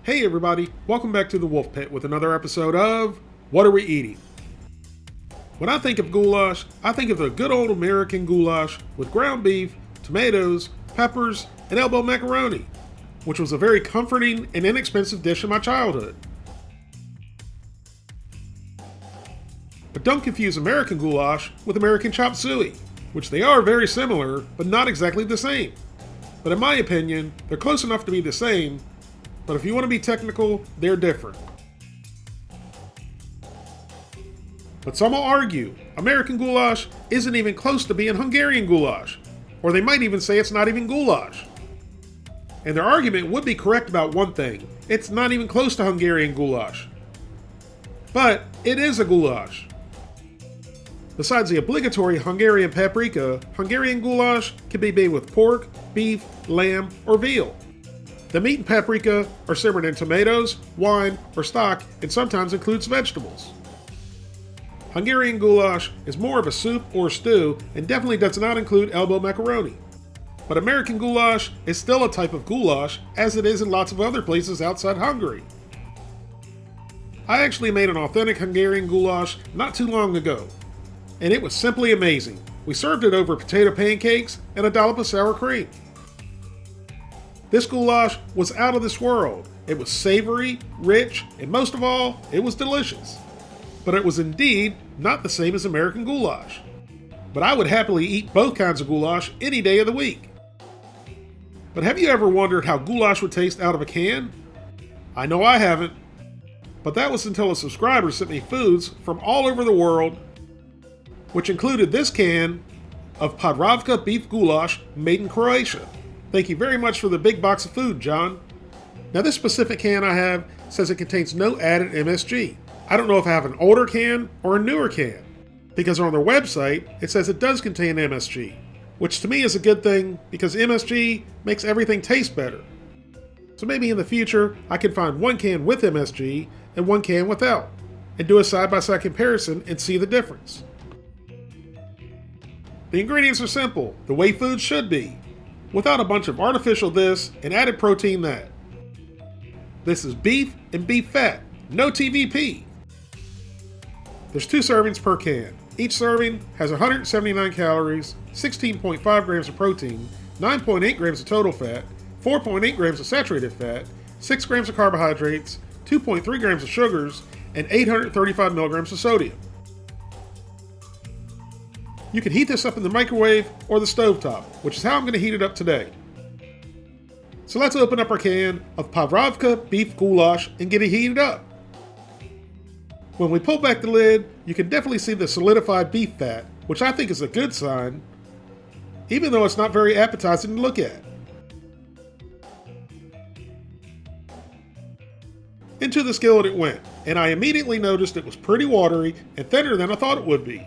Hey everybody, welcome back to the Wolf Pit with another episode of What Are We Eating? When I think of goulash, I think of the good old American goulash with ground beef, tomatoes, peppers, and elbow macaroni, which was a very comforting and inexpensive dish in my childhood. But don't confuse American goulash with American chop suey, which they are very similar, but not exactly the same. But in my opinion, they're close enough to be the same, but if you want to be technical, they're different. But some will argue American goulash isn't even close to being Hungarian goulash, or they might even say it's not even goulash. And their argument would be correct about one thing: it's not even close to Hungarian goulash. But it is a goulash. Besides the obligatory Hungarian paprika, Hungarian goulash can be made with pork, beef, lamb, or veal. The meat and paprika are simmered in tomatoes, wine, or stock, and sometimes includes vegetables. Hungarian goulash is more of a soup or stew and definitely does not include elbow macaroni. But American goulash is still a type of goulash, as it is in lots of other places outside Hungary. I actually made an authentic Hungarian goulash not too long ago, and it was simply amazing. We served it over potato pancakes and a dollop of sour cream. This goulash was out of this world. It was savory, rich, and most of all, it was delicious. But it was indeed not the same as American goulash. But I would happily eat both kinds of goulash any day of the week. But have you ever wondered how goulash would taste out of a can? I know I haven't. But that was until a subscriber sent me foods from all over the world, which included this can of Podravka beef goulash made in Croatia. Thank you very much for the big box of food, John. Now this specific can I have says it contains no added MSG. I don't know if I have an older can or a newer can, because on their website it says it does contain MSG, which to me is a good thing because MSG makes everything taste better. So maybe in the future I can find one can with MSG and one can without, and do a side-by-side comparison and see the difference. The ingredients are simple, the way food should be, without a bunch of artificial this and added protein that. This is beef and beef fat, no TVP. There's 2 servings per can. Each serving has 179 calories, 16.5 grams of protein, 9.8 grams of total fat, 4.8 grams of saturated fat, 6 grams of carbohydrates, 2.3 grams of sugars, and 835 milligrams of sodium. You can heat this up in the microwave or the stovetop, which is how I'm going to heat it up today. So let's open up our can of Podravka beef goulash and get it heated up. When we pull back the lid, you can definitely see the solidified beef fat, which I think is a good sign, even though it's not very appetizing to look at. Into the skillet it went, and I immediately noticed it was pretty watery and thinner than I thought it would be.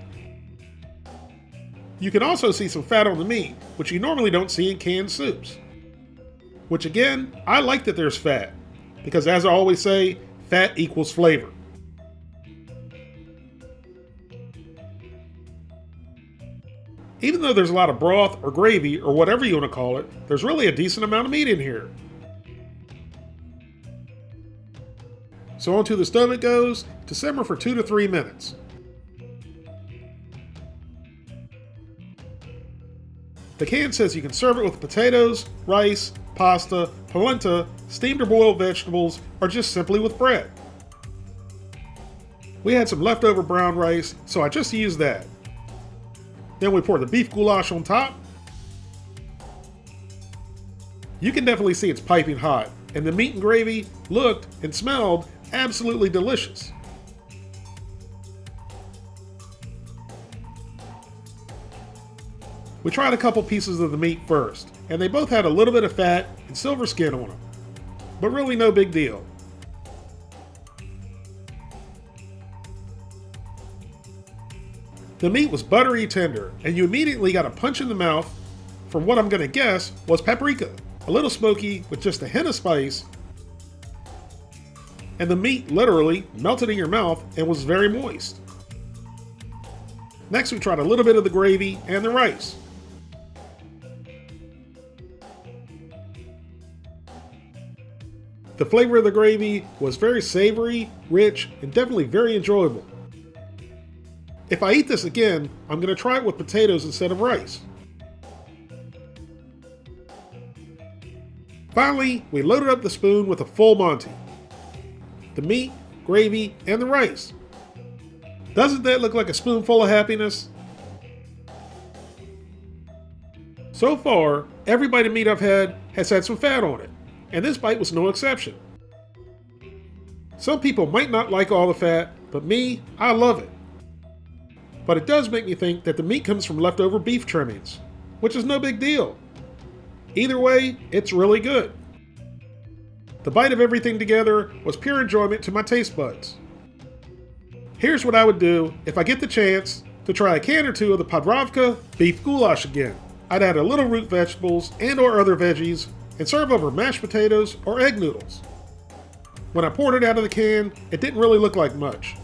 You can also see some fat on the meat, which you normally don't see in canned soups. Which again, I like that there's fat, because as I always say, fat equals flavor. Even though there's a lot of broth or gravy or whatever you want to call it, there's really a decent amount of meat in here. So onto the stove it goes to simmer for 2 to 3 minutes. The can says you can serve it with potatoes, rice, pasta, polenta, steamed or boiled vegetables, or just simply with bread. We had some leftover brown rice, so I just used that. Then we pour the beef goulash on top. You can definitely see it's piping hot, and the meat and gravy looked and smelled absolutely delicious. We tried a couple pieces of the meat first, and they both had a little bit of fat and silver skin on them, but really no big deal. The meat was buttery tender, and you immediately got a punch in the mouth from what I'm going to guess was paprika. A little smoky with just a hint of spice, and the meat literally melted in your mouth and was very moist. Next we tried a little bit of the gravy and the rice. The flavor of the gravy was very savory, rich, and definitely very enjoyable. If I eat this again, I'm going to try it with potatoes instead of rice. Finally, we loaded up the spoon with a full Monty. The meat, gravy, and the rice. Doesn't that look like a spoonful of happiness? So far, every bite of meat I've had has had some fat on it, and this bite was no exception. Some people might not like all the fat, but me, I love it. But it does make me think that the meat comes from leftover beef trimmings, which is no big deal. Either way, it's really good. The bite of everything together was pure enjoyment to my taste buds. Here's what I would do if I get the chance to try a can or two of the Podravka beef goulash again. I'd add a little root vegetables and or other veggies and serve over mashed potatoes or egg noodles. When I poured it out of the can, it didn't really look like much.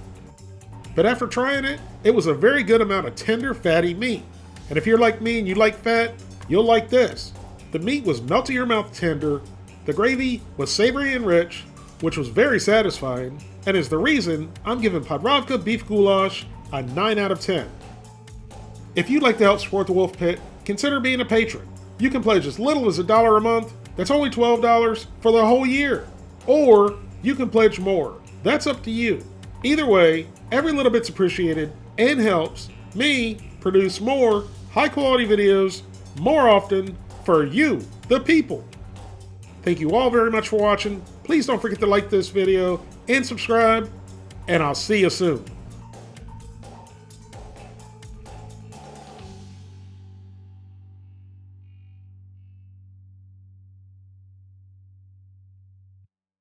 But after trying it, it was a very good amount of tender, fatty meat. And if you're like me and you like fat, you'll like this. The meat was melt in your mouth tender, the gravy was savory and rich, which was very satisfying, and is the reason I'm giving Podravka beef goulash a 9 out of 10. If you'd like to help support the Wolf Pit, consider being a patron. You can pledge as little as $1 a month, that's only $12 for the whole year. Or you can pledge more, that's up to you. Either way, every little bit's appreciated and helps me produce more high quality videos more often for you, the people. Thank you all very much for watching. Please don't forget to like this video and subscribe, and I'll see you soon.